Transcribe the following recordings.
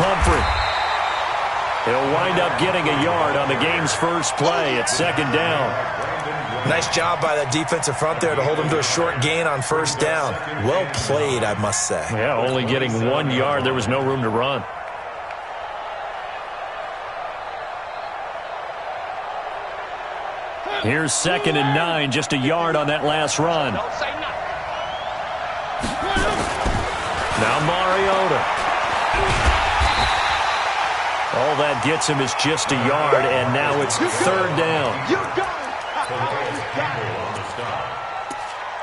Humphrey. He'll wind up getting a yard on the game's first play at 2nd down. Nice job by that defensive front there to hold him to a short gain on 1st down. Well played, I must say. Yeah, only getting 1 yard. There was no room to run. Here's 2nd and 9, just a yard on that last run. Now Mariota. All that gets him is just a yard, and now it's 3rd down.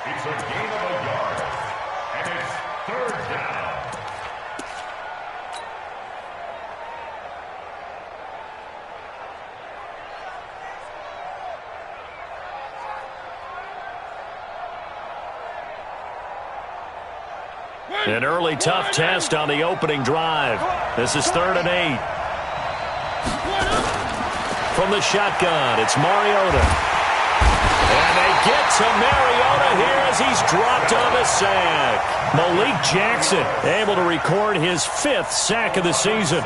It's a gain of a yard, and it's 3rd down. An early tough test on the opening drive. This is 3rd and 8. From the shotgun, it's Mariota. And they get to Mariota here as he's dropped on the sack. Malik Jackson able to record his 5th sack of the season.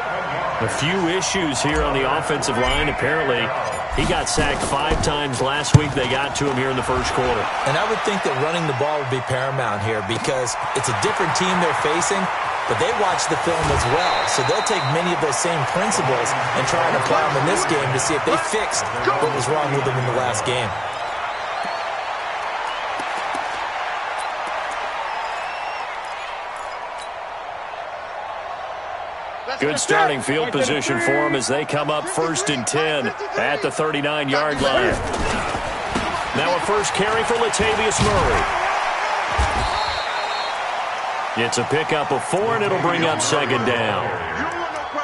A few issues here on the offensive line. Apparently, he got sacked 5 times last week. They got to him here in the first quarter. And I would think that running the ball would be paramount here because it's a different team they're facing, but they watch the film as well. So they'll take many of those same principles and try and apply them in this game to see if they fixed what was wrong with them in the last game. Good starting field position for them as they come up 1st and 10 at the 39-yard line. Now a first carry for Latavius Murray. It's a pickup of 4, and it'll bring up 2nd down.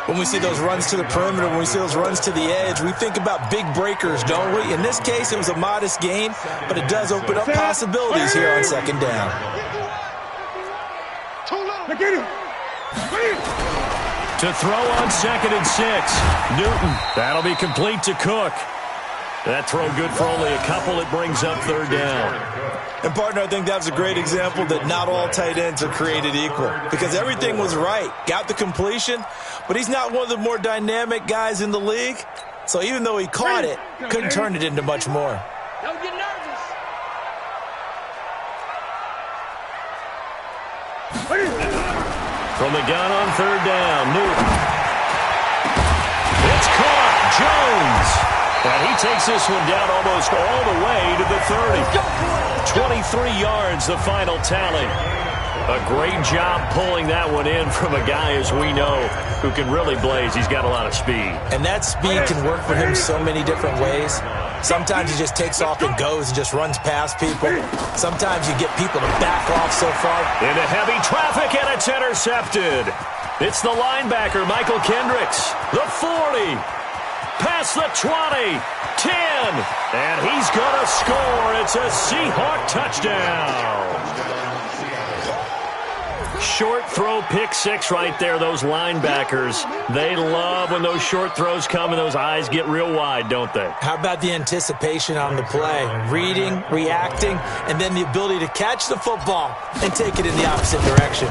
When we see those runs to the perimeter, when we see those runs to the edge, we think about big breakers, don't we? In this case, it was a modest gain, but it does open up possibilities here on 2nd down. To throw on 2nd and 6. Newton. That'll be complete to Cook. That throw good for only a couple. It brings up 3rd down. And, partner, I think that was a great example that not all tight ends are created equal because everything was right. Got the completion, but he's not one of the more dynamic guys in the league. So even though he caught it, couldn't turn it into much more. Don't get nervous. From the gun on 3rd down, Newton. It's caught. Jones. And he takes this one down almost all the way to the 30. 23 yards, the final tally. A great job pulling that one in from a guy, as we know, who can really blaze. He's got a lot of speed. And that speed can work for him so many different ways. Sometimes he just takes off and goes and just runs past people. Sometimes you get people to back off so far. Into heavy traffic, and it's intercepted. It's the linebacker, Michael Kendricks. The 40. Past the 20. 10. And he's going to score. It's a Seahawk touchdown. Short throw, pick 6 right there. Those linebackers, they love when those short throws come and those eyes get real wide, don't they? How about the anticipation on the play? Reading, reacting, and then the ability to catch the football and take it in the opposite direction.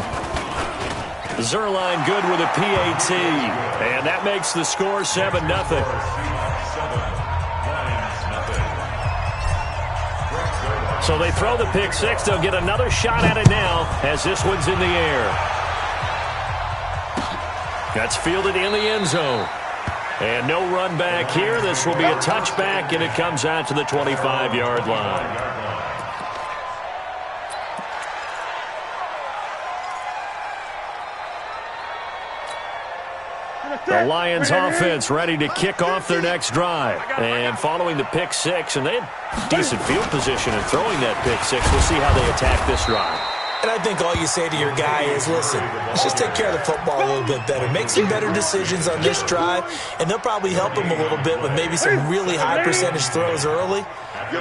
Zerline good with a PAT, and that makes the score 7-0. So they throw the pick 6. They'll get another shot at it now as this one's in the air. That's fielded in the end zone. And no run back here. This will be a touchback, and it comes out to the 25-yard line. The Lions offense ready to kick off their next drive. And following the pick 6, and they had decent field position in throwing that pick 6. We'll see how they attack this drive. And I think all you say to your guy is, listen, let's just take care of the football a little bit better. Make some better decisions on this drive, and they'll probably help him a little bit with maybe some really high percentage throws early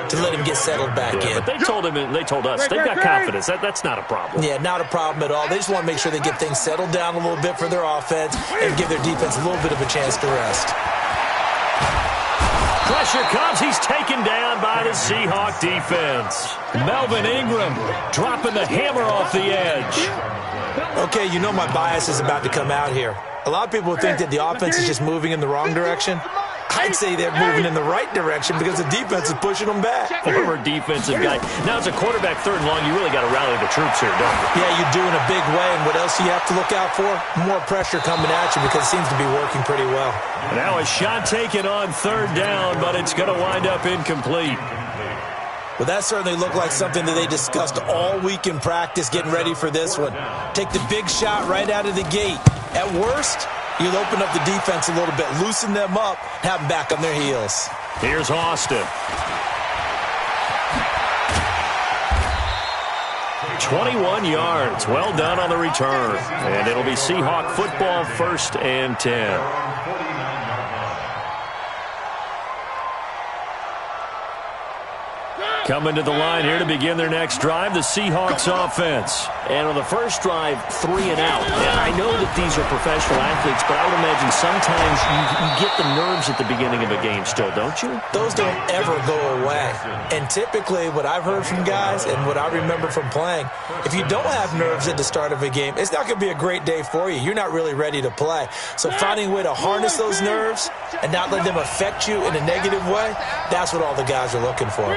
to let him get settled back in. But they told him, and they told us, they've got confidence. That's not a problem. Yeah, not a problem at all. They just want to make sure they get things settled down a little bit for their offense and give their defense a little bit of a chance to rest. Pressure comes. He's taken down by the Seahawk defense. Melvin Ingram dropping the hammer off the edge. Okay, you know my bias is about to come out here. A lot of people think that the offense is just moving in the wrong direction. I'd say they're moving in the right direction because the defense is pushing them back. Former defensive guy. Now, as a quarterback, 3rd and long, you really got to rally the troops here, don't you? Yeah, you do in a big way. And what else do you have to look out for? More pressure coming at you because it seems to be working pretty well. Now a shot taken on 3rd down, but it's going to wind up incomplete. Well, that certainly looked like something that they discussed all week in practice getting ready for this one. Take the big shot right out of the gate. At worst, you'll open up the defense a little bit, loosen them up, have them back on their heels. Here's Austin. 21 yards. Well done on the return. And it'll be Seahawk football, 1st and 10. Coming to the line here to begin their next drive, the Seahawks offense. And on the first drive, 3 and out. And I know that these are professional athletes, but I would imagine sometimes you get the nerves at the beginning of a game still, don't you? Those don't ever go away. And typically what I've heard from guys and what I remember from playing, if you don't have nerves at the start of a game, it's not going to be a great day for you. You're not really ready to play. So finding a way to harness those nerves and not let them affect you in a negative way, that's what all the guys are looking for.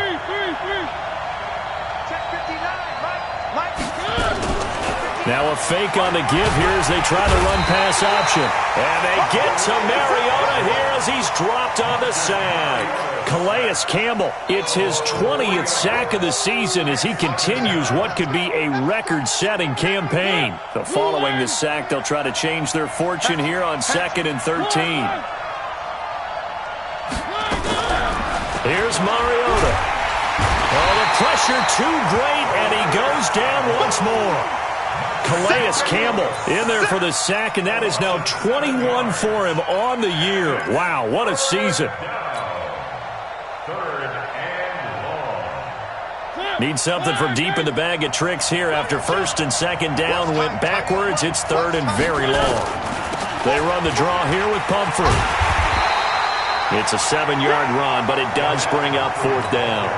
Now a fake on the give here as they try the run-pass option. And they get to Mariota here as he's dropped on the sack. Calais Campbell, it's his 20th sack of the season as he continues what could be a record-setting campaign. So following this sack, they'll try to change their fortune here on 2nd and 13. Here's Mariota. Oh, the pressure too great, and he goes down once more. Calais Campbell in there for the sack, and that is now 21 for him on the year. Wow, what a season. Need something from deep in the bag of tricks here after 1st and 2nd down went backwards. It's 3rd and very long. They run the draw here with Pumphrey. It's a 7-yard run, but it does bring up 4th down.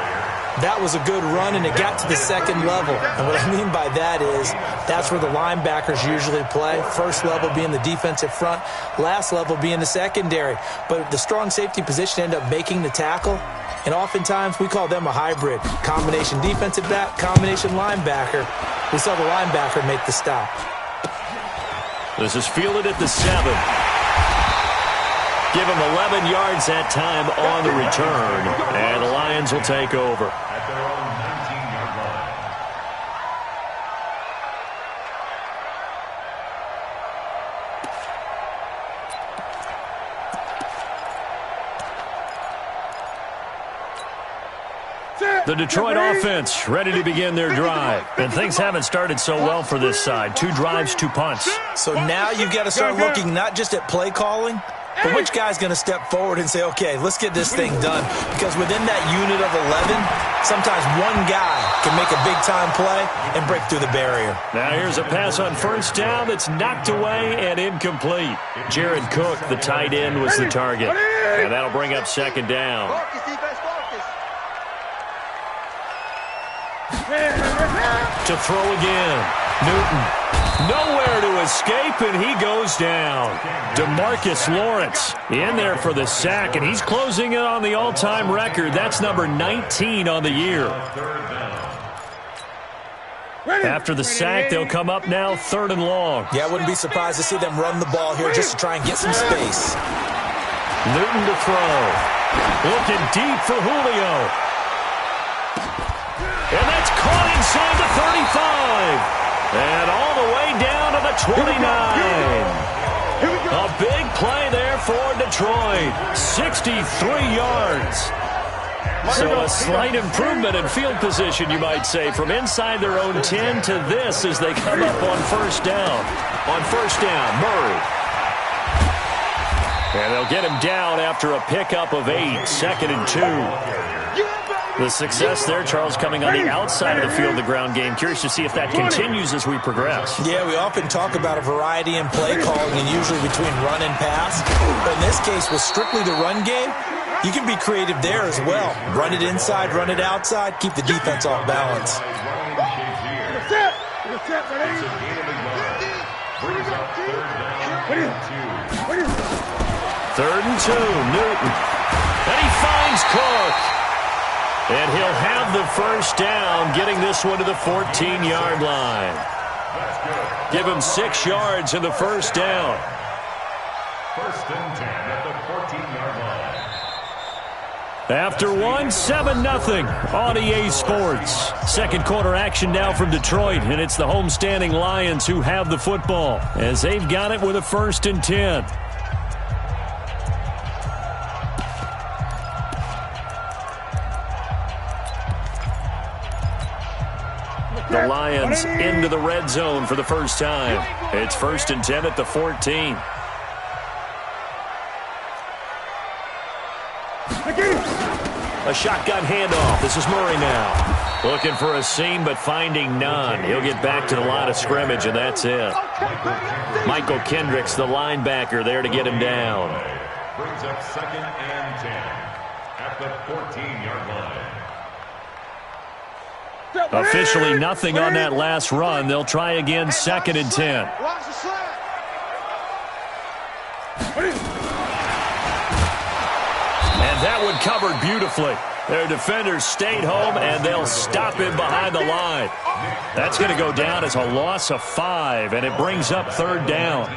That was a good run, and it got to the 2nd level. And what I mean by that is that's where the linebackers usually play. First level being the defensive front, last level being the secondary. But the strong safety position ended up making the tackle, and oftentimes we call them a hybrid. Combination defensive back, combination linebacker. We saw the linebacker make the stop. This is fielded at the 7. Give him 11 yards that time on the return, and the Lions will take over. At their own 19-yard line. The Detroit offense ready to begin their drive. And things haven't started so well for this side. 2 drives, 2 punts. So now you've got to start looking not just at play calling, but which guy's going to step forward and say, okay, let's get this thing done. Because within that unit of 11, sometimes one guy can make a big-time play and break through the barrier. Now here's a pass on 1st down that's knocked away and incomplete. Jared Cook, the tight end, was the target. And that'll bring up 2nd down. To throw again. Newton. Nowhere to escape, and he goes down. DeMarcus Lawrence in there for the sack, and he's closing in on the all-time record. That's number 19 on the year. After the sack, they'll come up now 3rd and long. Yeah, I wouldn't be surprised to see them run the ball here just to try and get some space. Newton to throw. Looking deep for Julio. And that's caught inside the 35. And all the way down to the 29. A big play there for Detroit. 63 yards. So a slight improvement in field position, you might say, from inside their own 10 to this as they come up on 1st down. On 1st down, Murray. And they'll get him down after a pickup of 8, 2nd and 2. The success there, Charles, coming on the outside of the field, the ground game. Curious to see if that continues as we progress. Yeah, we often talk about a variety in play calling and usually between run and pass. But in this case, with strictly the run game, you can be creative there as well. Run it inside, run it outside, keep the defense off balance. Brings up 3rd down. 3rd and 2, Newton. And he finds Cook. And he'll have the first down, getting this one to the 14-yard line. Give him 6 yards in the first down. 1st and 10 at the 14-yard line. After 7-0 on EA Sports. Second quarter action now from Detroit, and it's the homestanding Lions who have the football as they've got it with a 1st and 10. The Lions into the red zone for the first time. It's 1st and 10 at the 14. A shotgun handoff. This is Murray now. Looking for a seam, but finding none. He'll get back to the line of scrimmage, and that's it. Michael Kendricks, the linebacker, there to get him down. Brings up 2nd and 10 at the 14-yard line. Officially nothing on that last run. They'll try again 2nd and 10. And that one covered beautifully. Their defenders stayed home, and they'll stop him behind the line. That's going to go down as a loss of 5, and it brings up 3rd down.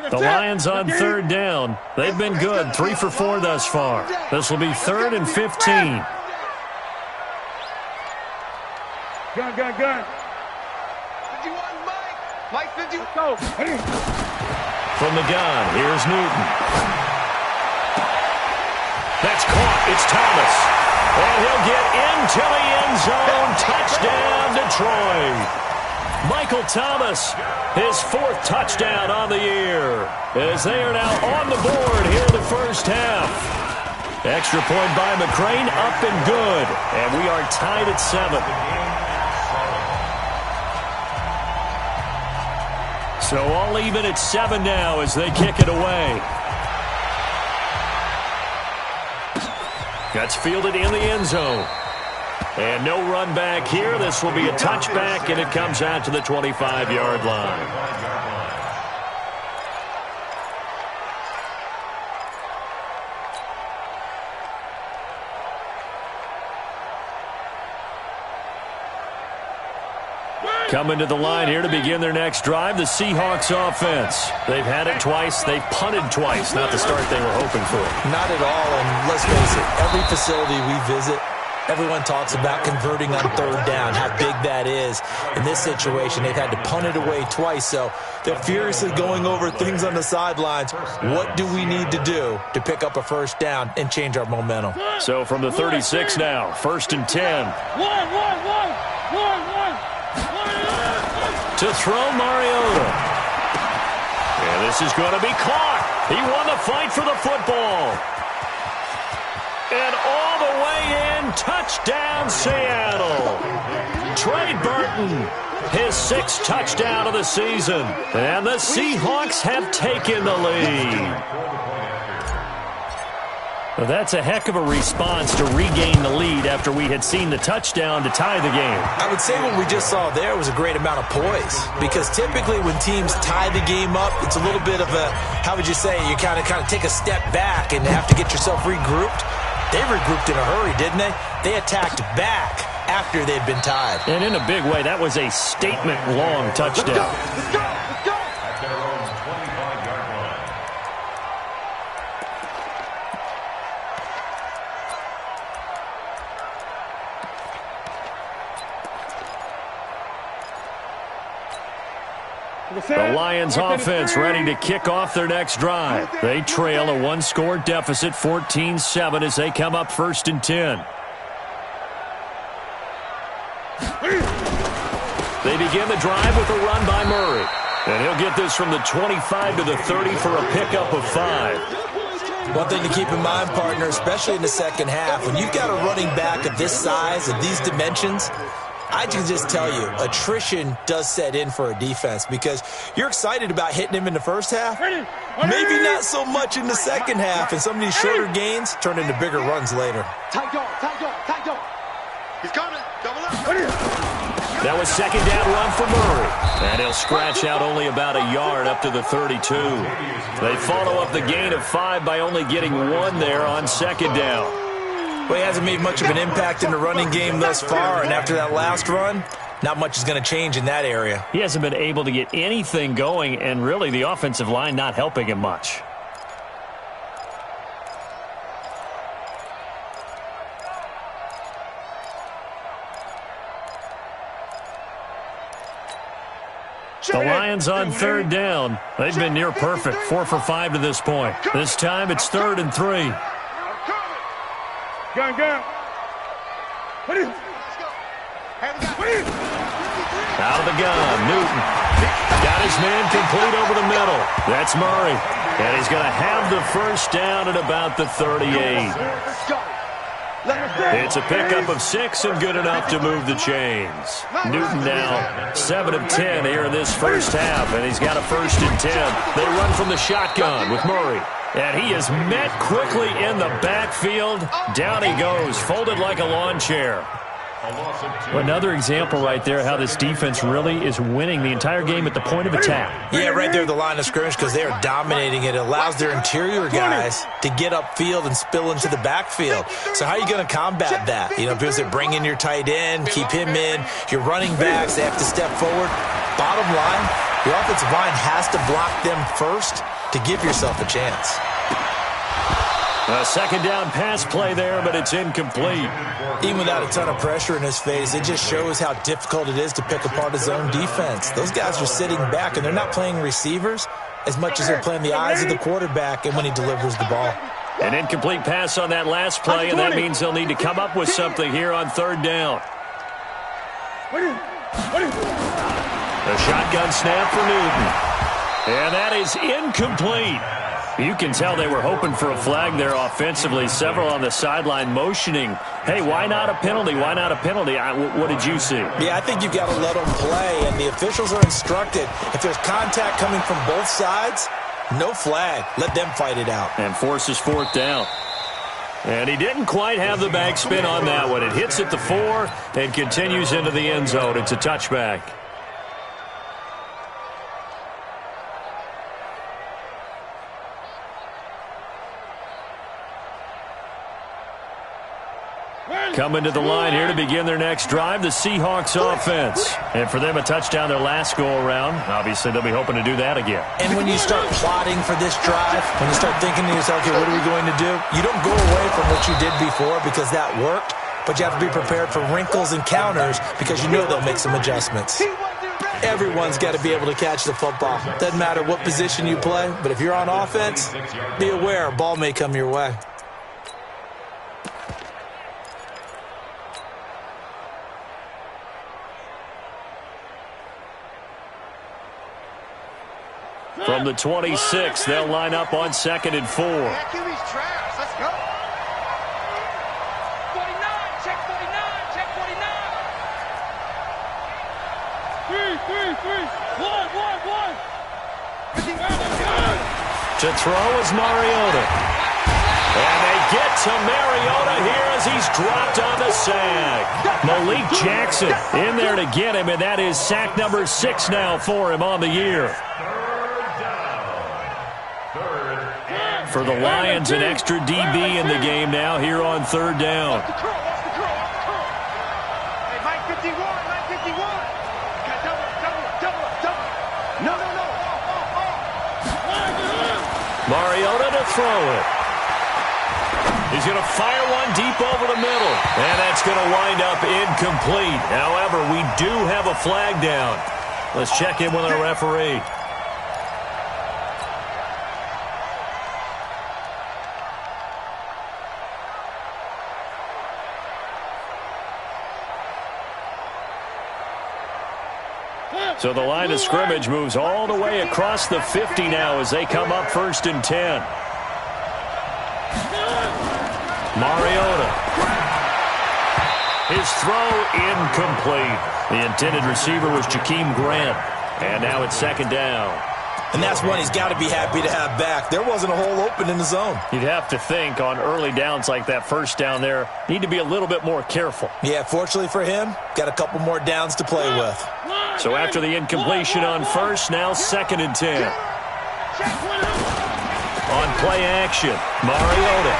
The Lions on 3rd down. They've been good, 3 for 4 thus far. This will be 3rd and 15. Gun. 51, Mike 51, go. From the gun, here's Newton. That's caught. It's Thomas. And he'll get into the end zone. Touchdown, Detroit. Michael Thomas, his 4th touchdown on the year, as they are now on the board here in the first half. Extra point by McCrane, up and good, and we are tied at 7. So all even at 7 now as they kick it away. That's fielded in the end zone. And no run back here. This will be a touchback, and it comes out to the 25-yard line. Coming to the line here to begin their next drive, the Seahawks offense. They've had it twice. They've punted twice. Not the start they were hoping for. Not at all, and let's face it, every facility we visit, everyone talks about converting on 3rd down, how big that is. In this situation, they've had to punt it away twice, so they're furiously going over things on the sidelines. What do we need to do to pick up a 1st down and change our momentum? So from the 36 now, 1st and 10. To throw Mariota. And this is going to be caught. He won the fight for the football. And all the way in, touchdown Seattle. Trey Burton, his 6th touchdown of the season. And the Seahawks have taken the lead. Well, that's a heck of a response to regain the lead after we had seen the touchdown to tie the game. I would say what we just saw there was a great amount of poise, because typically when teams tie the game up, it's a little bit of a, how would you say, you kind of take a step back and have to get yourself regrouped. They regrouped in a hurry, didn't they? They attacked back after they'd been tied. And in a big way, that was a statement-long touchdown. Let's go. At their own 25-yard line. The Lions offense ready to kick off their next drive. They trail a 1-score deficit, 14-7, as they come up 1st and 10. They begin the drive with a run by Murray. And he'll get this from the 25 to the 30 for a pickup of 5. One thing to keep in mind, partner, especially in the second half, when you've got a running back of this size, of these dimensions, I can just tell you, attrition does set in for a defense because you're excited about hitting him in the first half. Maybe not so much in the second half, and some of these shorter gains turn into bigger runs later. Tight dog, tight dog, tight dog. He's coming. Double up. That was second down run for Murray. And he'll scratch out only about a yard up to the 32. They follow up the gain of 5 by only getting 1 there on second down. Well, he hasn't made much of an impact in the running game thus far, and after that last run, not much is going to change in that area. He hasn't been able to get anything going, and really the offensive line not helping him much. The Lions on third down. They've been near perfect, 4 for 5 to this point. This time it's 3rd and 3. Gun. Out of the gun, Newton. Got his man complete over the middle. That's Murray. And he's going to have the first down at about the 38. It's a pickup of 6 and good enough to move the chains. Newton now 7 of 10 here in this first half, and he's got a 1st and 10. They run from the shotgun with Murray. And he is met quickly in the backfield. Down he goes, folded like a lawn chair. Another example right there how this defense really is winning the entire game at the point of attack. Yeah, right there at the line of scrimmage because they are dominating it. It allows their interior guys to get upfield and spill into the backfield. So how are you going to combat that? You know, because they bring in your tight end, keep him in. Your running backs, they have to step forward. Bottom line, your offensive line has to block them first to give yourself a chance. A second down pass play there, but it's incomplete. Even without a ton of pressure in his face, it just shows how difficult it is to pick apart his own defense. Those guys are sitting back, and they're not playing receivers as much as they're playing the eyes of the quarterback and when he delivers the ball. An incomplete pass on that last play, and that means they'll need to come up with something here on 3rd down. A shotgun snap for Newton. And that is incomplete. You can tell they were hoping for a flag there offensively. Several on the sideline motioning, hey, why not a penalty? Why not a penalty? What did you see? Yeah, I think you've got to let them play, and the officials are instructed. If there's contact coming from both sides, no flag. Let them fight it out. And forces 4th down. And he didn't quite have the backspin on that one. It hits at the 4 and continues into the end zone. It's a touchback. Coming to the line here to begin their next drive, the Seahawks offense. And for them, a touchdown their last go-around. Obviously, they'll be hoping to do that again. And when you start plotting for this drive, when you start thinking to yourself, okay, what are we going to do? You don't go away from what you did before because that worked, but you have to be prepared for wrinkles and counters because you know they'll make some adjustments. Everyone's got to be able to catch the football. Doesn't matter what position you play, but if you're on offense, be aware a ball may come your way. From the 26, they'll line up on 2nd and 4. Let's go. 49, check 49, check 49. 3. 1. To throw is Mariota. And they get to Mariota here as he's dropped on the sack. Malik Jackson in there to get him, and that is sack number 6 now for him on the year. For the Lions, an extra DB in the game now here on 3rd down. Hey, Mike 51, Mike 51. Double. No. Mariota to throw it. He's going to fire one deep over the middle. And that's going to wind up incomplete. However, we do have a flag down. Let's check in with our referee. So the line of scrimmage moves all the way across the 50 now as they come up 1st and 10. Mariota. His throw incomplete. The intended receiver was Jakeem Grant. And now it's second down. And that's one he's got to be happy to have back. There wasn't a hole open in the zone. You'd have to think on early downs like that first down there, need to be a little bit more careful. Yeah, fortunately for him, got a couple more downs to play with. So after the incompletion on first, now second and 10. On play action, Mariota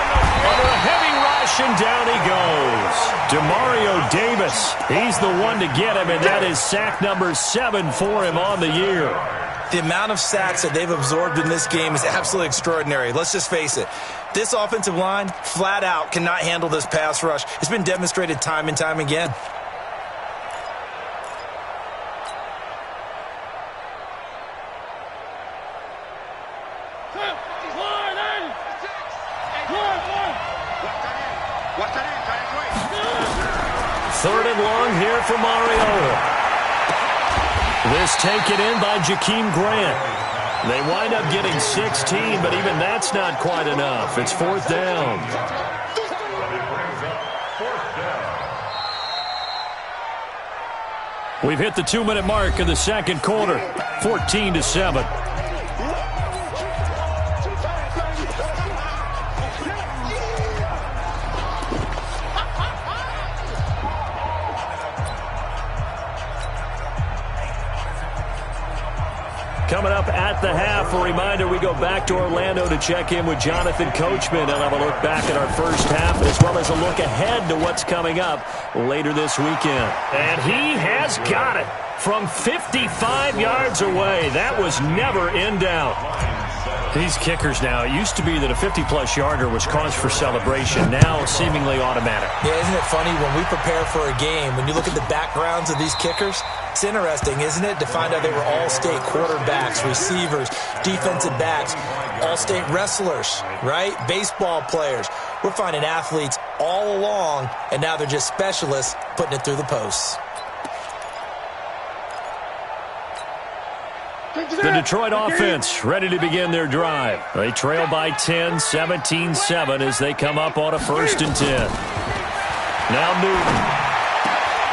under a heavy rush, and down he goes. Demario Davis, he's the one to get him, and that is sack number 7 for him on the year. The amount of sacks that they've absorbed in this game is absolutely extraordinary. Let's just face it. This offensive line, flat out, cannot handle this pass rush. It's been demonstrated time and time again. Third and long here for Mariota. This taken in by Jakeem Grant. They wind up getting 16, but even that's not quite enough. It's fourth down. We've hit the 2-minute mark of the second quarter, 14-7. Coming up at the half, a reminder, we go back to Orlando to check in with Jonathan Coachman. He'll have a look back at our first half as well as a look ahead to what's coming up later this weekend. And he has got it from 55 yards away. That was never in doubt. These kickers now, it used to be that a 50-plus yarder was cause for celebration. Now seemingly automatic. Yeah, isn't it funny when we prepare for a game, when you look at the backgrounds of these kickers, it's interesting, isn't it, to find out they were all-state quarterbacks, receivers, defensive backs, all-state wrestlers, right? Baseball players. We're finding athletes all along, and now they're just specialists putting it through the posts. The Detroit offense ready to begin their drive. They trail by 10, 17-7 as they come up on a 1st and 10. Now Newton.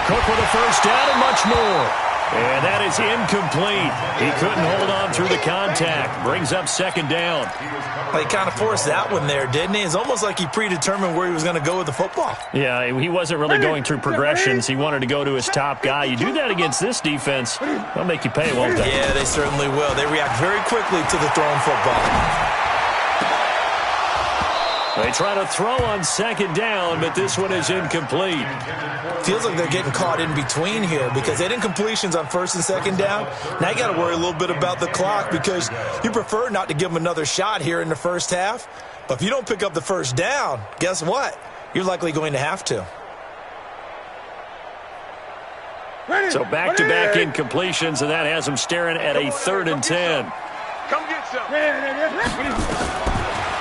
Cook with a first down and much more. And that is incomplete. He couldn't hold on through the contact. Brings up second down. Well, he kind of forced that one there, didn't he? It's almost like he predetermined where he was going to go with the football. Yeah, he wasn't really going through progressions. He wanted to go to his top guy. You do that against this defense, they'll make you pay, won't they? Yeah, they certainly will. They react very quickly to the thrown football. They try to throw on second down, but this one is incomplete. Feels like they're getting caught in between here because they had incompletions on 1st and 2nd down. Now you got to worry a little bit about the clock because you prefer not to give them another shot here in the first half. But if you don't pick up the first down, guess what? You're likely going to have to. So back-to-back incompletions, and that has them staring at a 3rd and 10. Come get some.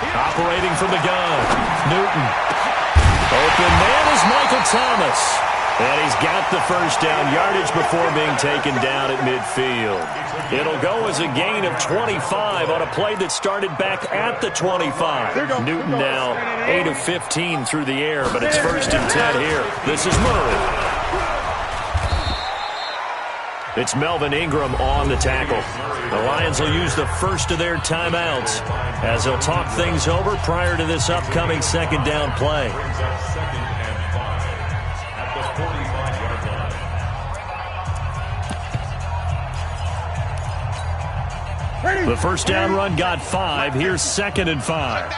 Operating from the gun, Newton. Open man is Michael Thomas. And he's got the first down yardage before being taken down at midfield. It'll go as a gain of 25 on a play that started back at the 25. Newton now 8 of 15 through the air, but it's 1st and 10 here. This is Murray. It's Melvin Ingram on the tackle. The Lions will use the first of their timeouts as they'll talk things over prior to this upcoming second down play. The first down run got 5. Here's 2nd and 5.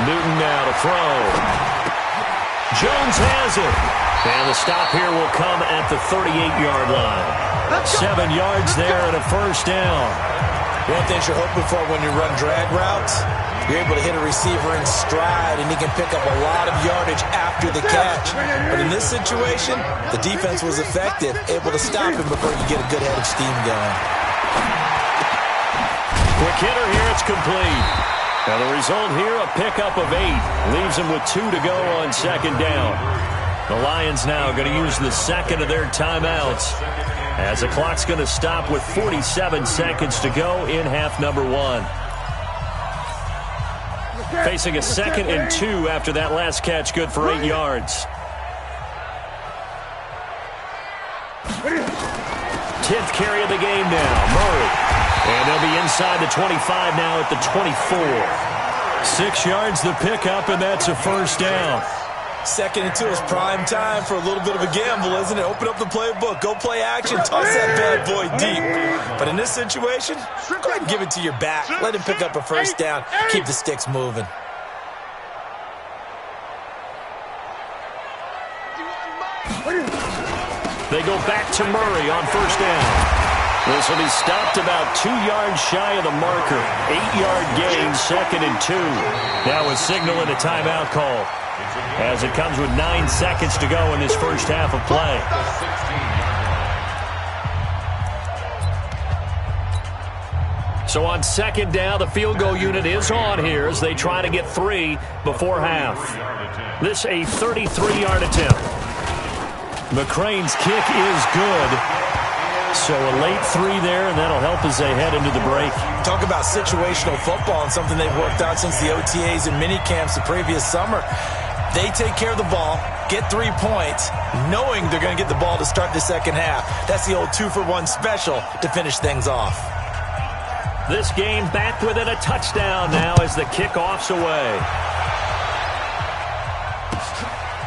Newton now to throw. Jones has it. And the stop here will come at the 38-yard line. 7 yards there and a first down. One thing you're hoping for when you run drag routes, you're able to hit a receiver in stride, and he can pick up a lot of yardage after the catch. But in this situation, the defense was effective, able to stop him before you get a good head of steam going. Quick hitter here, it's complete. Now the result here, a pickup of 8. Leaves him with 2 to go on second down. The Lions now going to use the second of their timeouts as the clock's going to stop with 47 seconds to go in half number 1. Facing a 2nd and 2 after that last catch, good for 8 yards. 10th carry of the game now, Murray. And they'll be inside the 25 now at the 24. 6 yards the pickup, and that's a first down. 2nd and 2 is prime time for a little bit of a gamble, isn't it? Open up the playbook, go play action, toss that bad boy deep. But in this situation, go ahead and give it to your back. Let him pick up a first down, keep the sticks moving. They go back to Murray on first down. This will be stopped about 2 yards shy of the marker. 8-yard gain, 2nd and 2. Now a signal and a timeout call, as it comes with 9 seconds to go in this first half of play. So on 2nd down, the field goal unit is on here as they try to get 3 before half. This a 33-yard attempt. McCrane's kick is good. So a late 3 there, and that'll help as they head into the break. Talk about situational football and something they've worked out since the OTAs and mini camps the previous summer. They take care of the ball, get 3 points, knowing they're going to get the ball to start the second half. That's the old 2-for-1 special to finish things off. This game back within a touchdown now as the kickoff's away.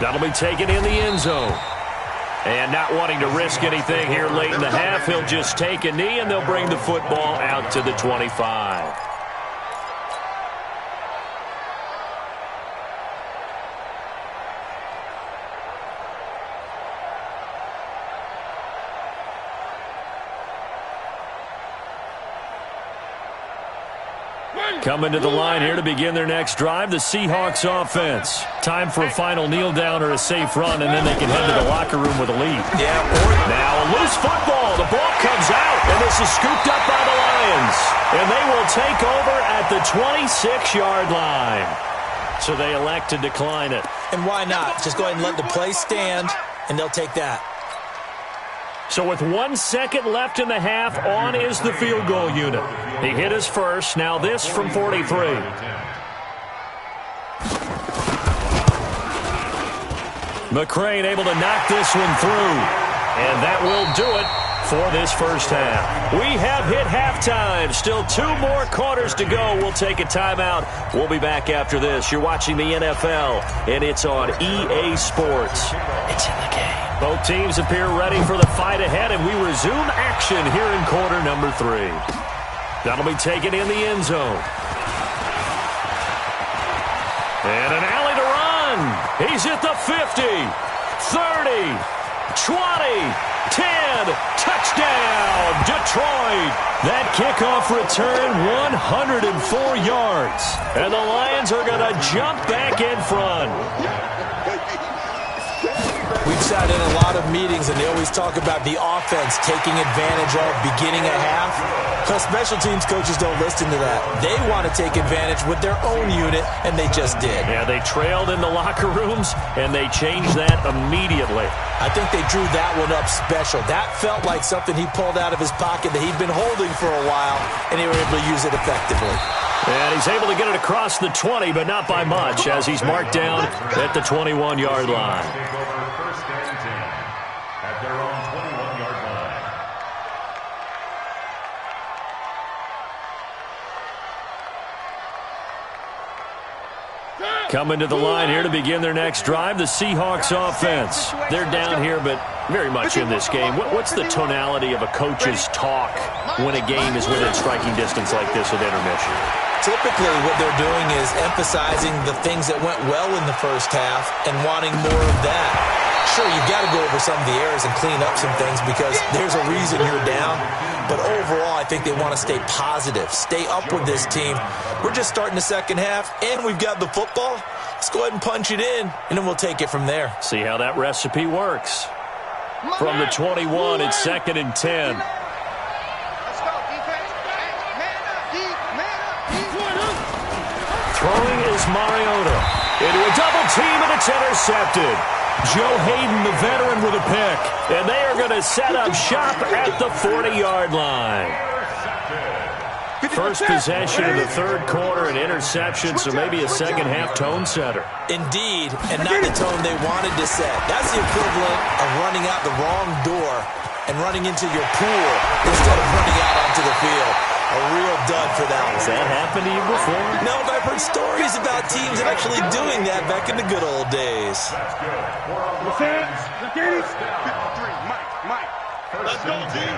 That'll be taken in the end zone. And not wanting to risk anything here late in the half, he'll just take a knee, and they'll bring the football out to the 25. Coming to the line here to begin their next drive, the Seahawks offense. Time for a final kneel down or a safe run, and then they can head to the locker room with a lead. Now a loose football. The ball comes out, and this is scooped up by the Lions. And they will take over at the 26-yard line. So they elect to decline it. And why not? Just go ahead and let the play stand, and they'll take that. So with 1 second left in the half, on is the field goal unit. He hit his first. Now this from 43. McCrane able to knock this one through. And that will do it for this first half. We have hit halftime. Still 2 more quarters to go. We'll take a timeout. We'll be back after this. You're watching the NFL, and it's on EA Sports. It's in the game. Both teams appear ready for the fight ahead, and we resume action here in quarter number 3. That'll be taken in the end zone. And an alley to run. He's at the 50, 30, 20, 10, touchdown, Detroit. That kickoff return, 104 yards. And the Lions are going to jump back in front. We've sat in a lot of meetings, and they always talk about the offense taking advantage of beginning a half. Because special teams coaches don't listen to that. They want to take advantage with their own unit, and they just did. Yeah, they trailed in the locker rooms, and they changed that immediately. I think they drew that one up special. That felt like something he pulled out of his pocket that he'd been holding for a while, and they were able to use it effectively. And he's able to get it across the 20, but not by much, as he's marked down at the 21-yard line. At their own 21-yard line. Coming to the line here to begin their next drive, the Seahawks offense. They're down here, but very much in this game. What's the tonality of a coach's talk when a game is within striking distance like this with intermission? Typically, what they're doing is emphasizing the things that went well in the first half and wanting more of that. Sure, you've got to go over some of the errors and clean up some things because there's a reason you're down. But overall, I think they want to stay positive, stay up with this team. We're just starting the second half, and we've got the football. Let's go ahead and punch it in, and then we'll take it from there. See how that recipe works. From the 21, it's 2nd and 10. Throwing is Mariota. Into a double team, and it's intercepted. Joe Hayden, the veteran, with a pick. And they are going to set up shop at the 40-yard line. First possession of the third quarter, an interception, so maybe a second-half tone setter. Indeed, and not the tone they wanted to set. That's the equivalent of running out the wrong door and running into your pool instead of running out onto the field. A real dud for that one. Has that happened to you before? No, but I've heard stories about teams actually doing that back in the good old days. Let's go, team.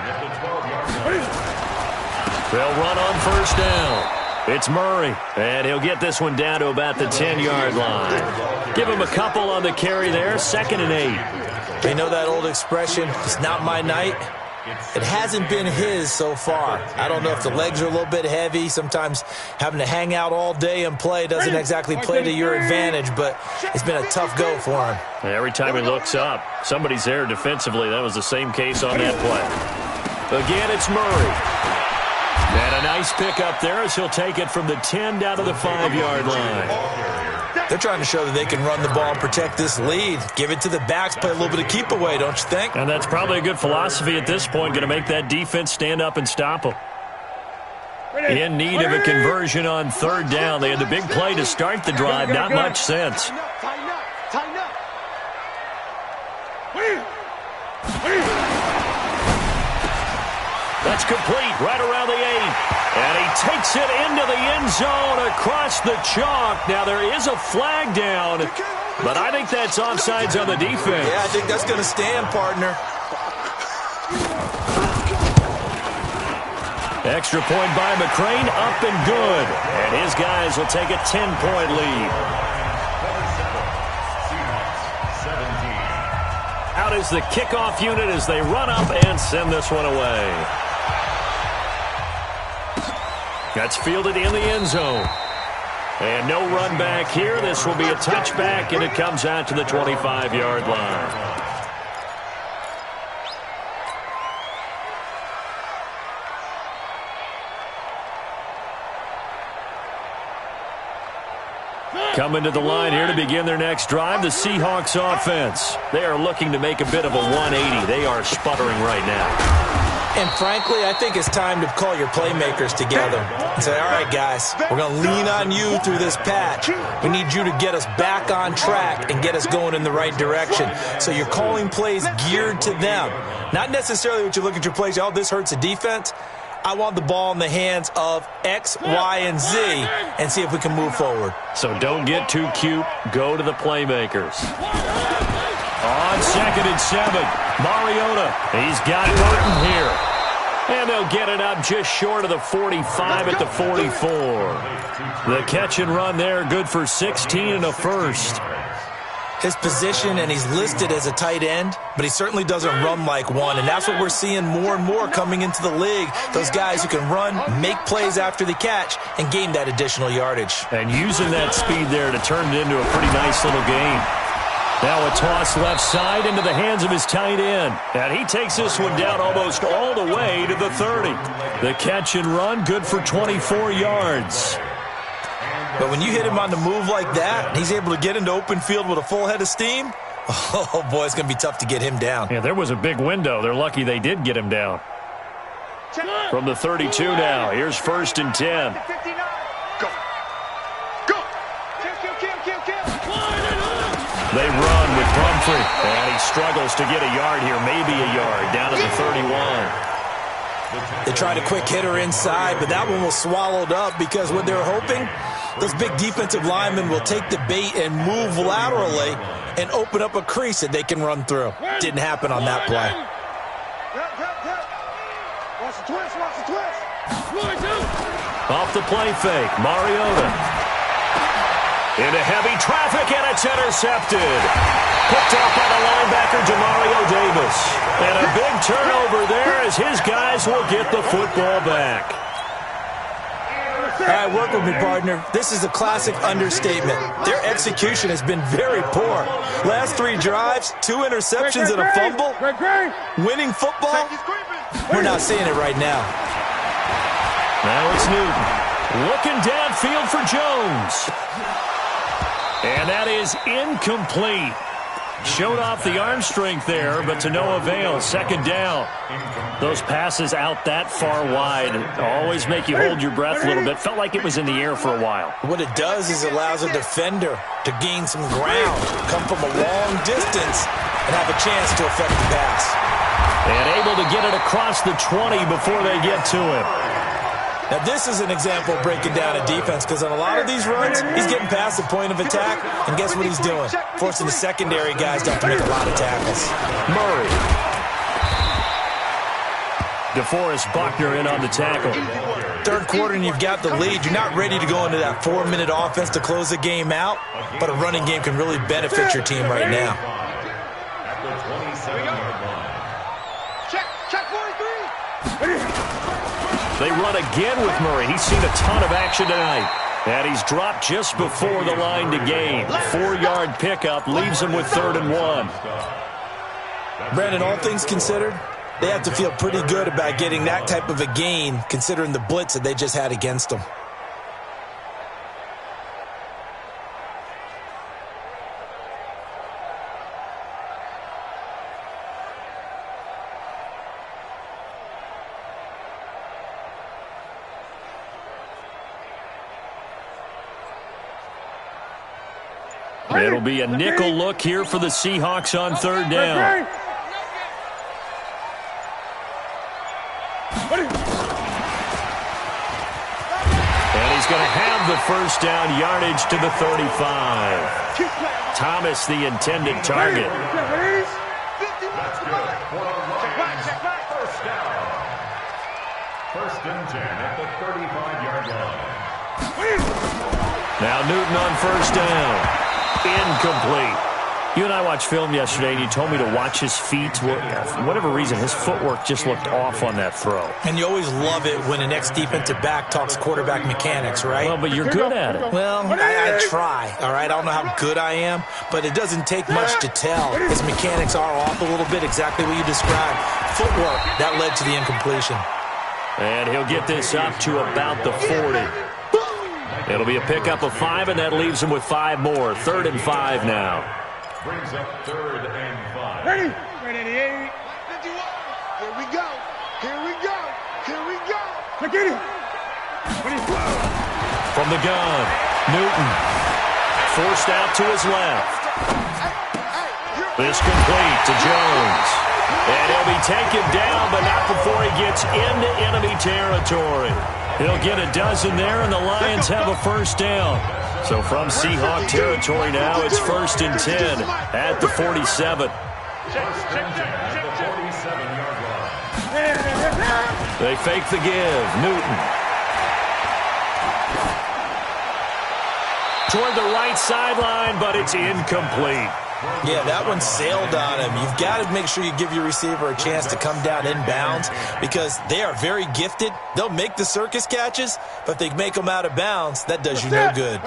They'll run on first down. It's Murray, and he'll get this one down to about the 10-yard line. Give him a couple on the carry there, 2nd and 8. You know that old expression, it's not my night? It hasn't been his so far. I don't know if the legs are a little bit heavy. Sometimes having to hang out all day and play doesn't exactly play to your advantage, but it's been a tough go for him. Every time he looks up, somebody's there defensively. That was the same case on that play. Again, it's Murray. And a nice pickup there as he'll take it from the 10 down to the 5-yard line. They're trying to show that they can run the ball and protect this lead. Give it to the backs, play a little bit of keep away, don't you think? And that's probably a good philosophy at this point, going to make that defense stand up and stop them. In need of a conversion on third down. They had the big play to start the drive. Not much sense. Tighten up. That's complete right around the 8. And he takes it into the end zone across the chalk. Now, there is a flag down, but I think that's offsides on the defense. Yeah, I think that's going to stand, partner. Extra point by McCrane, up and good. And his guys will take a 10-point lead. Out is the kickoff unit as they run up and send this one away. That's fielded in the end zone. And no run back here. This will be a touchback, and it comes out to the 25-yard line. Coming to the line here to begin their next drive, the Seahawks offense. They are looking to make a bit of a 180. They are sputtering right now. And frankly, I think it's time to call your playmakers together and say, all right, guys, we're going to lean on you through this patch. We need you to get us back on track and get us going in the right direction. So you're calling plays geared to them. Not necessarily what you look at your plays, oh, this hurts the defense. I want the ball in the hands of X, Y, and Z and see if we can move forward. So don't get too cute. Go to the playmakers. On 2nd and 7, Mariota. He's got Burton here. And they'll get it up just short of the 45 at the 44. The catch and run there, good for 16 and a first. His position, and he's listed as a tight end, but he certainly doesn't run like one, and that's what we're seeing more and more coming into the league. Those guys who can run, make plays after the catch, and gain that additional yardage. And using that speed there to turn it into a pretty nice little game. Now a toss left side into the hands of his tight end. And he takes this one down almost all the way to the 30. The catch and run, good for 24 yards. But when you hit him on the move like that, he's able to get into open field with a full head of steam, oh, boy, it's going to be tough to get him down. Yeah, there was a big window. They're lucky they did get him down. From the 32 now, here's 1st and 10. Go. They run with Pumphrey, and he struggles to get a yard here, maybe a yard, down to the 31. They tried a quick hitter inside, but that one was swallowed up because what they were hoping, those big defensive linemen will take the bait and move laterally and open up a crease that they can run through. Didn't happen on that play. Watch the twist. Off the play fake, Mariota. Into heavy traffic, and it's intercepted. Picked off by the linebacker, Demario Davis. And a big turnover there as his guys will get the football back. All right, work with me, partner. This is a classic understatement. Their execution has been very poor. Last 3 drives, 2 interceptions and a fumble. Winning football, we're not seeing it right now. Now it's Newton. Looking downfield for Jones. And that is incomplete. Showed off the arm strength there, but to no avail. Second down. Those passes out that far wide always make you hold your breath a little bit. Felt like it was in the air for a while. What it does is it allows a defender to gain some ground, come from a long distance, and have a chance to affect the pass. And able to get it across the 20 before they get to him. Now, this is an example of breaking down a defense, because on a lot of these runs, he's getting past the point of attack, and guess what he's doing? Forcing the secondary guys to have to make a lot of tackles. Murray. DeForest Buckner in on the tackle. Third quarter, and you've got the lead. You're not ready to go into that 4-minute offense to close the game out, but a running game can really benefit your team right now. At the 27-yard line. Check 43. They run again with Murray. He's seen a ton of action tonight. And he's dropped just before the line to gain. 4-yard pickup leaves him with 3rd and 1. Brandon, all things considered, they have to feel pretty good about getting that type of a gain, considering the blitz that they just had against them. It'll be a nickel look here for the Seahawks on 3rd down. And he's going to have the first down yardage to the 35. Thomas, the intended target. That's good. For the Lions, first down. 1st and 10 at the 35-yard line. Now Newton on 1st down. Incomplete. You and I watched film yesterday, and you told me to watch his feet. For whatever reason, his footwork just looked off on that throw. And you always love it when an ex-defensive back talks quarterback mechanics, right? Well, but you're good at it. Well, I try, all right? I don't know how good I am, but it doesn't take much to tell. His mechanics are off a little bit, exactly what you described. Footwork, that led to the incompletion. And he'll get this up to about the 40. It'll be a pickup of 5, and that leaves him with 5 more. 3rd and 5 now. Brings up 3rd and 5. Ready? Ready. 51. Here we go. Here we go. Here we go. Get it. From the gun, Newton. Forced out to his left. This complete to Jones. And he'll be taken down, but not before he gets into enemy territory. He'll get a dozen there, and the Lions have a first down. So from Seahawk territory now, it's 1st and 10 at the 47. 1st and 10 at the 47-yard line. They fake the give. Newton. Toward the right sideline, but it's incomplete. Yeah, that one sailed on him. You've got to make sure you give your receiver a chance to come down inbounds, because they are very gifted. They'll make the circus catches, but if they make them out of bounds, that does you no good.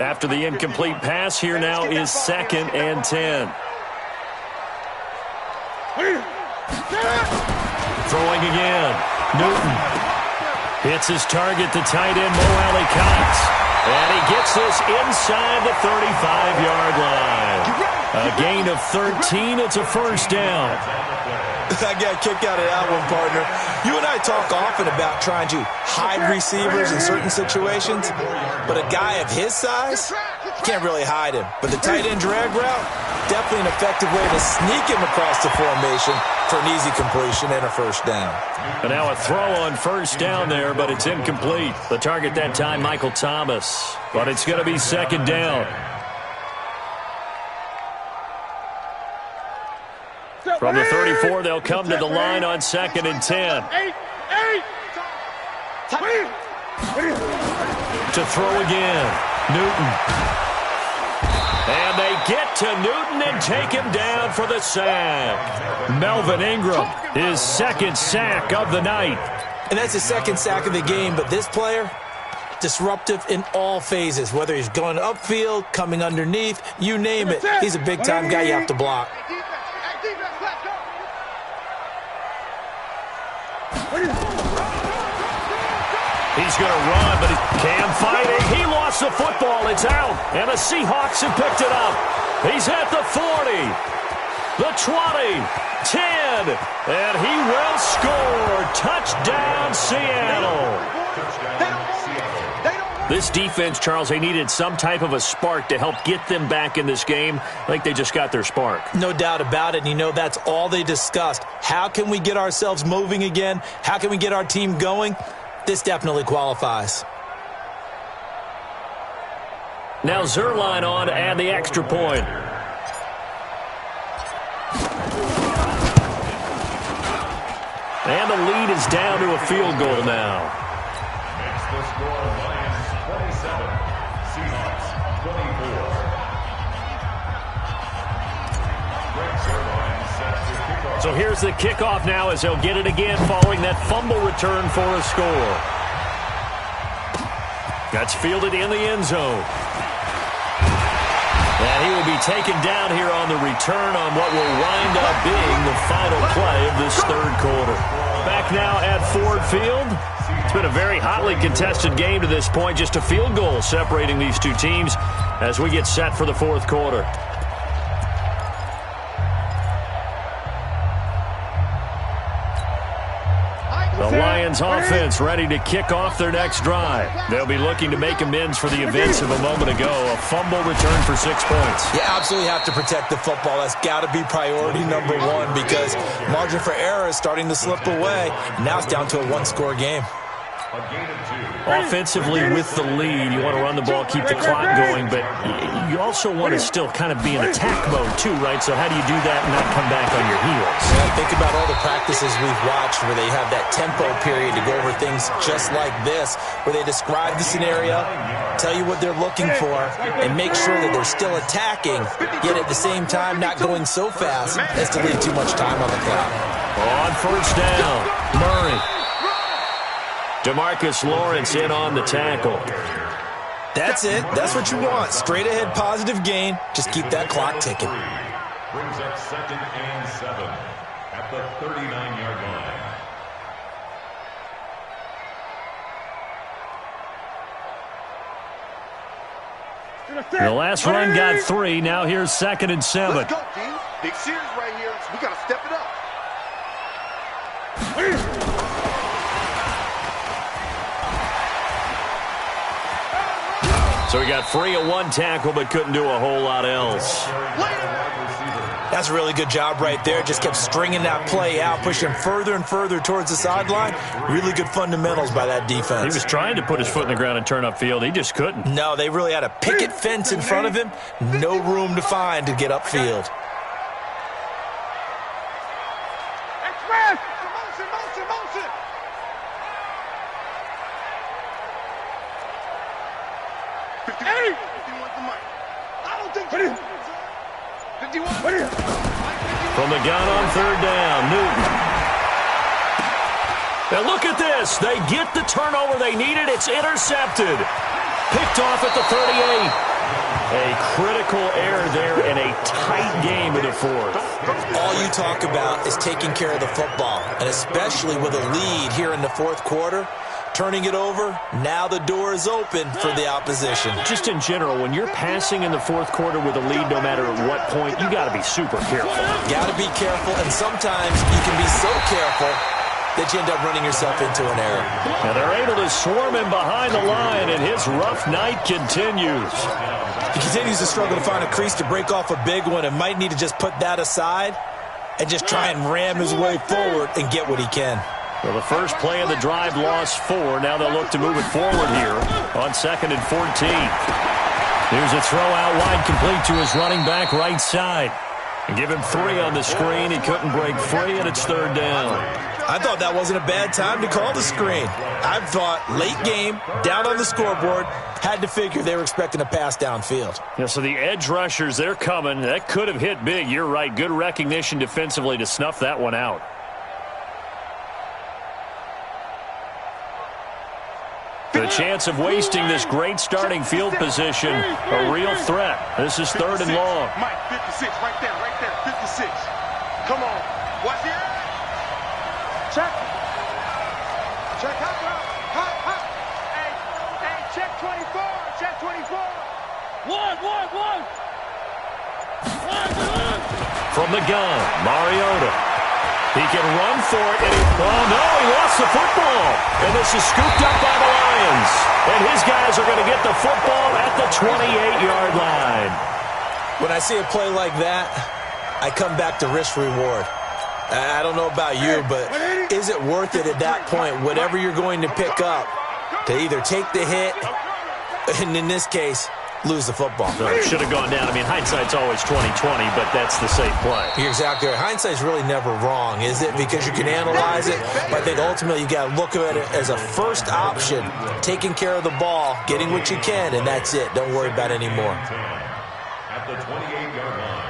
After the incomplete pass, here now is 2nd and 10. Throwing again. Newton hits his target, the tight end, Mo Alley-Cox. And he gets this inside the 35-yard line. A gain of 13. It's a first down. I got kicked out of that one, partner. You and I talk often about trying to hide receivers in certain situations, but a guy of his size, you can't really hide him. But the tight end drag route, definitely an effective way to sneak him across the formation for an easy completion and a first down. And now a throw on first down there, but it's incomplete. The target that time, Michael Thomas. But it's going to be 2nd down. From the 34, they'll come to the line on 2nd and 10. To throw again. Newton. And they get to Newton and take him down for the sack. Melvin Ingram, his 2nd sack of the night. And that's his 2nd sack of the game, but this player, disruptive in all phases, whether he's going upfield, coming underneath, you name it. He's a big-time guy you have to block. He's going to run, but he can't fight it. He lost the football. It's out, and the Seahawks have picked it up. He's at the 40, the 20, 10, and he will score. Touchdown, Seattle. This defense, Charles, they needed some type of a spark to help get them back in this game. I think they just got their spark. No doubt about it. And, you know, that's all they discussed. How can we get ourselves moving again? How can we get our team going? This definitely qualifies. Now Zerline on and the extra point. And the lead is down to a field goal now. Makes the score Lions 27, Seahawks 24. Greg Zerline sets the kickoff. So here's the kickoff now as they'll get it again following that fumble return for a score. That's fielded in the end zone. And he will be taken down here on the return on what will wind up being the final play of this third quarter. Back now at Ford Field. It's been a very hotly contested game to this point. Just a field goal separating these two teams as we get set for the fourth quarter. The Lions offense ready to kick off their next drive. They'll be looking to make amends for the events of a moment ago. A fumble return for 6 points. You absolutely have to protect the football. That's got to be priority number one because margin for error is starting to slip away. Now it's down to a one-score game. Offensively with the lead, you want to run the ball, keep the clock going, but you also want to still kind of be in attack mode too, right? So how do you do that and not come back on your heels? Yeah, think about all the practices we've watched where they have that tempo period to go over things just like this, where they describe the scenario, tell you what they're looking for, and make sure that they're still attacking, yet at the same time not going so fast as to leave too much time on the clock. On first down, Murray. DeMarcus Lawrence in on the tackle. That's it. That's what you want. Straight ahead positive gain. Just keep that clock ticking. Brings up 2nd and 7 at the 39-yard line. The last run got 3. Now here's 2nd and 7. Let's go, team. Big series right here. So we got to step it up. So he got free of one tackle but couldn't do a whole lot else. That's a really good job right there. Just kept stringing that play out, pushing further and further towards the sideline. Really good fundamentals by that defense. He was trying to put his foot in the ground and turn upfield. He just couldn't. No, they really had a picket fence in front of him. No room to find to get upfield. Express! Motion! Hey! 51 for Mike. I don't think 51. From the gun on third down, Newton. Now look at this. They get the turnover they needed. It's intercepted. Picked off at the 38. A critical error there in a tight game in the fourth. All you talk about is taking care of the football, and especially with a lead here in the fourth quarter. Turning it over, now the door is open for the opposition. Just in general, when you're passing in the fourth quarter with a lead, no matter at what point, you got to be super careful. Got to be careful, and sometimes you can be so careful that you end up running yourself into an error. And they're able to swarm him behind the line, and his rough night continues. He continues to struggle to find a crease to break off a big one and might need to just put that aside and just try and ram his way forward and get what he can. Well, the first play of the drive lost 4. Now they'll look to move it forward here on 2nd and 14. Here's a throw out wide, complete to his running back right side. And give him 3 on the screen. He couldn't break free, and it's third down. I thought that wasn't a bad time to call the screen. I thought late game, down on the scoreboard, had to figure they were expecting a pass downfield. Yeah, so the edge rushers, they're coming. That could have hit big. You're right. Good recognition defensively to snuff that one out. The chance of wasting this great starting field position, a real threat. This is 3rd and long. Mike, 56, right there, 56. Come on, watch it. Check, hop. Hey, check 24, 1. From the gun, Mariota. He can run for it, and oh no, he lost the football. And this is scooped up by the Lions. And his guys are going to get the football at the 28-yard line. When I see a play like that, I come back to risk reward. I don't know about you, but is it worth it at that point, whatever you're going to pick up, to either take the hit, and in this case, lose the football? So it should have gone down. I mean, hindsight's always 20/20, but that's the safe play. You're exactly right. Hindsight's really never wrong, is it? Because you can analyze it, but I think ultimately you got to look at it as a first option, taking care of the ball, getting what you can, and that's it. Don't worry about it anymore. At the 28-yard line.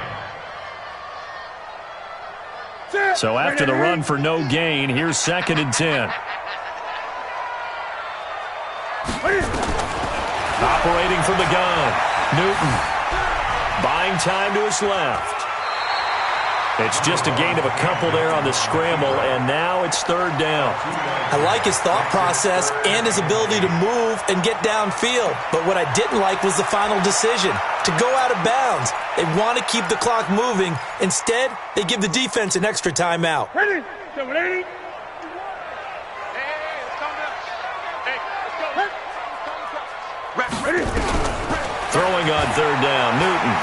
So after the run for no gain, here's 2nd and 10. Operating from the gun, Newton. Buying time to his left. It's just a gain of a couple there on the scramble, and now it's 3rd down. I like his thought process and his ability to move and get downfield. But what I didn't like was the final decision, to go out of bounds. They want to keep the clock moving. Instead, they give the defense an extra timeout. Ready? Ready? Throwing on 3rd down, Newton.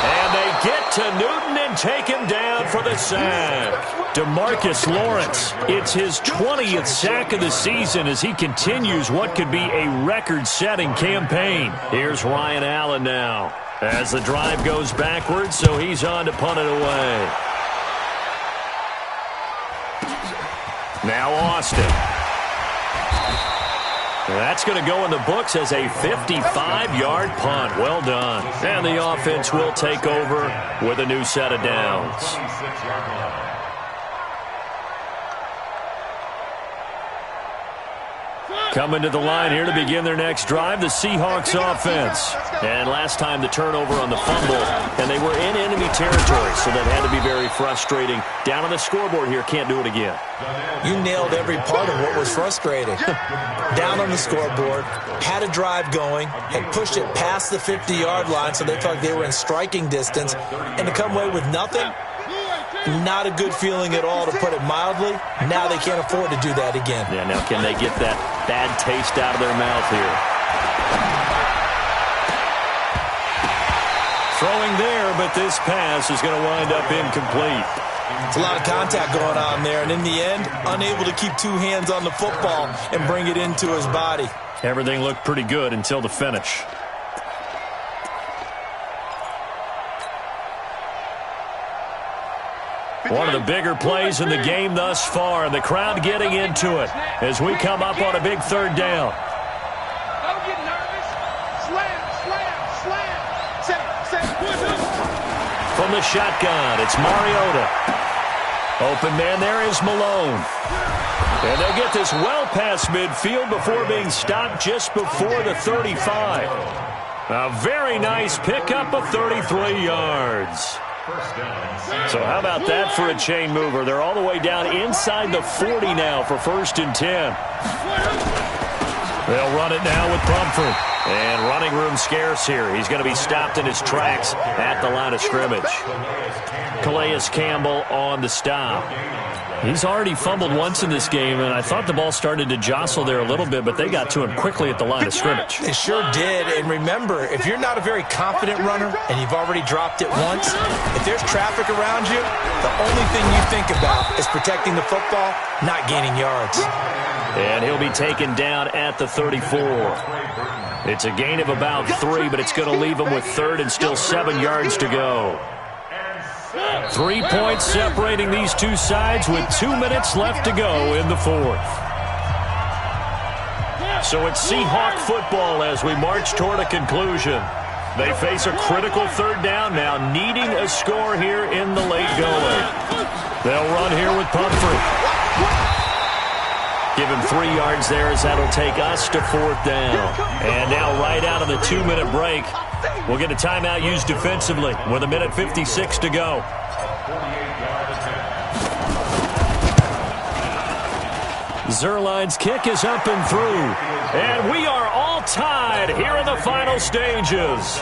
And they get to Newton and take him down for the sack. DeMarcus Lawrence, it's his 20th sack of the season as he continues what could be a record-setting campaign. Here's Ryan Allen now as the drive goes backwards, so he's on to punt it away. Now Austin. That's going to go in the books as a 55-yard punt. Well done. And the offense will take over with a new set of downs. 26-yard line. Coming to the line here to begin their next drive, the Seahawks offense. And last time the turnover on the fumble, and they were in enemy territory, so that had to be very frustrating. Down on the scoreboard here, can't do it again. You nailed every part of what was frustrating. Down on the scoreboard, had a drive going, had pushed it past the 50-yard line, so they felt like they were in striking distance, and to come away with nothing, not a good feeling at all, to put it mildly. Now they can't afford to do that again. Yeah, now can they get that bad taste out of their mouth here? Throwing there, but this pass is going to wind up incomplete. It's a lot of contact going on there, and in the end, unable to keep two hands on the football and bring it into his body. Everything looked pretty good until the finish. One of the bigger plays in the game thus far, and the crowd getting into it as we come up on a big 3rd down. Don't get nervous. Slam, slam, slam. From the shotgun, it's Mariota. Open man there is Malone. And they get this well past midfield before being stopped just before the 35. A very nice pickup of 33 yards. So how about that for a chain mover? They're all the way down inside the 40 now for 1st and 10. They'll run it now with Pumphrey. And running room scarce here. He's going to be stopped in his tracks at the line of scrimmage. Calais Campbell on the stop. He's already fumbled once in this game, and I thought the ball started to jostle there a little bit, but they got to him quickly at the line of scrimmage. They sure did, and remember, if you're not a very confident runner and you've already dropped it once, if there's traffic around you, the only thing you think about is protecting the football, not gaining yards. And he'll be taken down at the 34. It's a gain of about 3, but it's going to leave him with 3rd and still 7 yards to go. 3 points separating these two sides with 2 minutes left to go in the 4th. So it's Seahawk football as we march toward a conclusion. They face a critical 3rd down now, needing a score here in the late going. They'll run here with Pumphrey. Give him 3 yards there as that'll take us to 4th down. And now right out of the 2-minute break, we'll get a timeout used defensively with 1:56 to go. Zerline's kick is up and through. And we are all tied here in the final stages.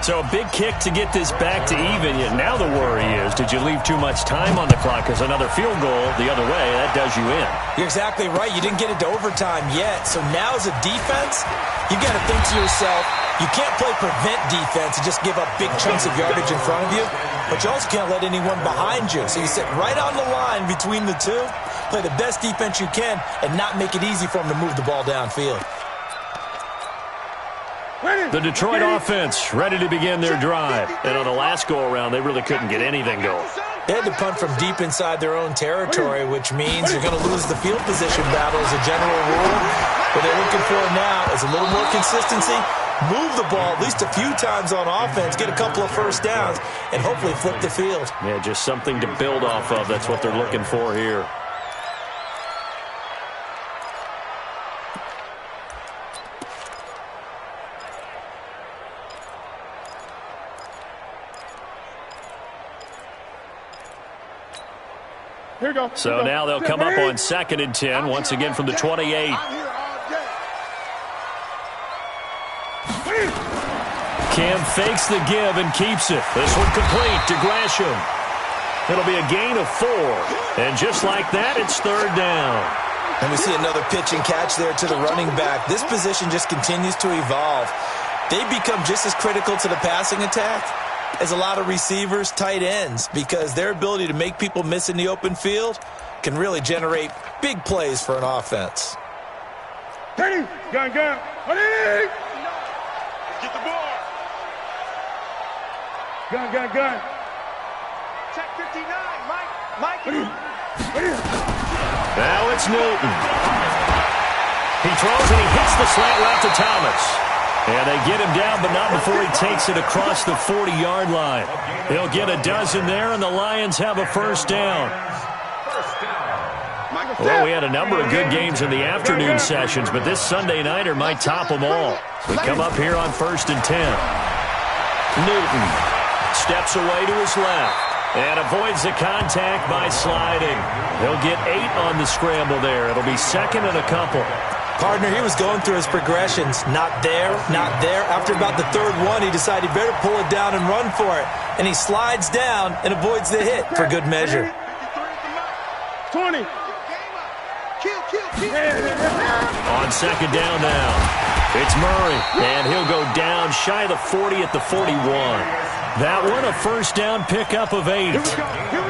So a big kick to get this back to even. Yet now the worry is, did you leave too much time on the clock? Because another field goal the other way, that does you in. You're exactly right. You didn't get it to overtime yet. So now as a defense, you got to think to yourself, you can't play prevent defense and just give up big chunks of yardage in front of you, but you also can't let anyone behind you. So you sit right on the line between the two, play the best defense you can, and not make it easy for them to move the ball downfield. The Detroit offense ready to begin their drive. And on the last go-around, they really couldn't get anything going. They had to punt from deep inside their own territory, which means you're going to lose the field position battle as a general rule. What they're looking for now is a little more consistency, move the ball at least a few times on offense, get a couple of first downs, and hopefully flip the field. Yeah, just something to build off of. That's what they're looking for here. Here we go. So now they'll come up on 2nd and 10, once again from the 28. Cam fakes the give and keeps it. This one complete to Gresham. It'll be a gain of 4. And just like that, it's 3rd down. And we see another pitch and catch there to the running back. This position just continues to evolve. They become just as critical to the passing attack as a lot of receivers, tight ends, because their ability to make people miss in the open field can really generate big plays for an offense. Ready? Gun. Ready? Get the ball. Gun. Check 59, Mike. Ready? Now it's Newton. He throws and he hits the slant route to Thomas. And they get him down, but not before he takes it across the 40-yard line. He'll get a dozen there, and the Lions have a first down. Well, we had a number of good games in the afternoon sessions, but this Sunday nighter might top them all. We come up here on 1st and 10. Newton steps away to his left and avoids the contact by sliding. He'll get 8 on the scramble there. It'll be 2nd and a couple. Partner, he was going through his progressions. Not there. After about the 3rd one, he decided he better pull it down and run for it. And he slides down and avoids the hit for good measure. 20. On 2nd down now. It's Murray, and he'll go down shy of the 40 at the 41. That one, a first down pickup of 8.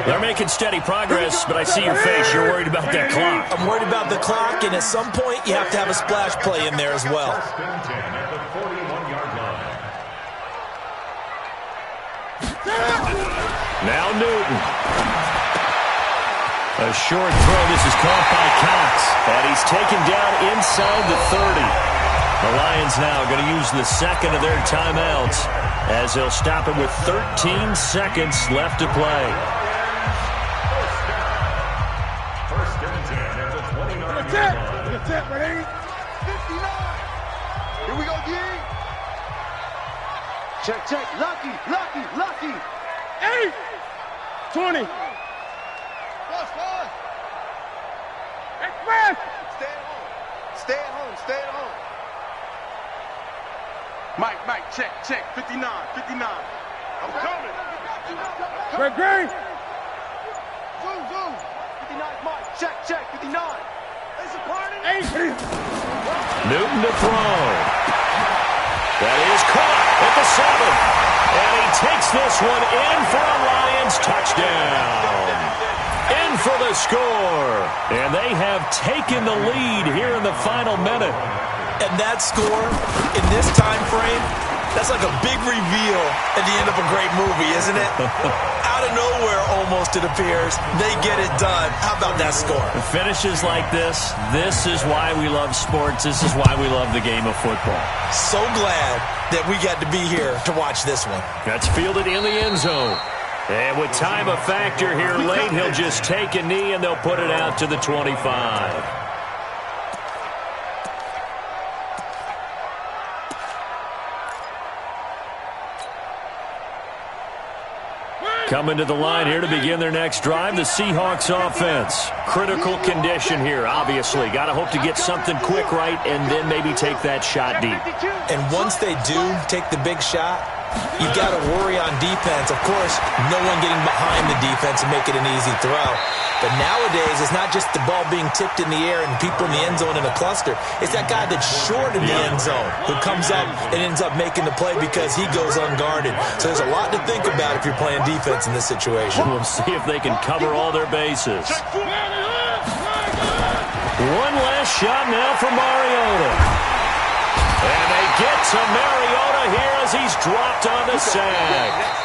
They're making steady progress, but I see your face. You're worried about that clock. I'm worried about the clock, and at some point, you have to have a splash play in there as well. Now Newton. A short throw. This is caught by Cox, and he's taken down inside the 30. The Lions now going to use the 2nd of their timeouts as they'll stop it with 13 seconds left to play. First and 10 at the 29-yard line. That's it, ready? 59. Here we go, D. Check. Lucky. 8. 20. Fast. Express. Stay at home. Mike, check. 59. I'm coming. Great. Zoom. 59, Mike. Check. 59. It's a party. 8. Newton to throw. That is caught at the 7. And he takes this one in for a Lions touchdown. In for the score. And they have taken the lead here in the final minute. And that score, in this time frame, that's like a big reveal at the end of a great movie, isn't it? Out of nowhere, almost, it appears. They get it done. How about that score? Finishes like this is why we love sports. This is why we love the game of football. So glad that we got to be here to watch this one. That's fielded in the end zone. And with time a factor here late, he'll just take a knee and they'll put it out to the 25. Coming to the line here to begin their next drive, the Seahawks offense. Critical condition here, obviously. Got to hope to get something quick right and then maybe take that shot deep. And once they do take the big shot, You've got to worry on defense. Of course, no one getting behind the defense and make it an easy throw. But nowadays, it's not just the ball being tipped in the air and people in the end zone in a cluster. It's that guy that's short in the end zone who comes up and ends up making the play because he goes unguarded. So there's a lot to think about if you're playing defense in this situation. We'll see if they can cover all their bases. One last shot now for Mariota. And they get to Mariota here as he's dropped on the sack.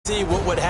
See what would happen.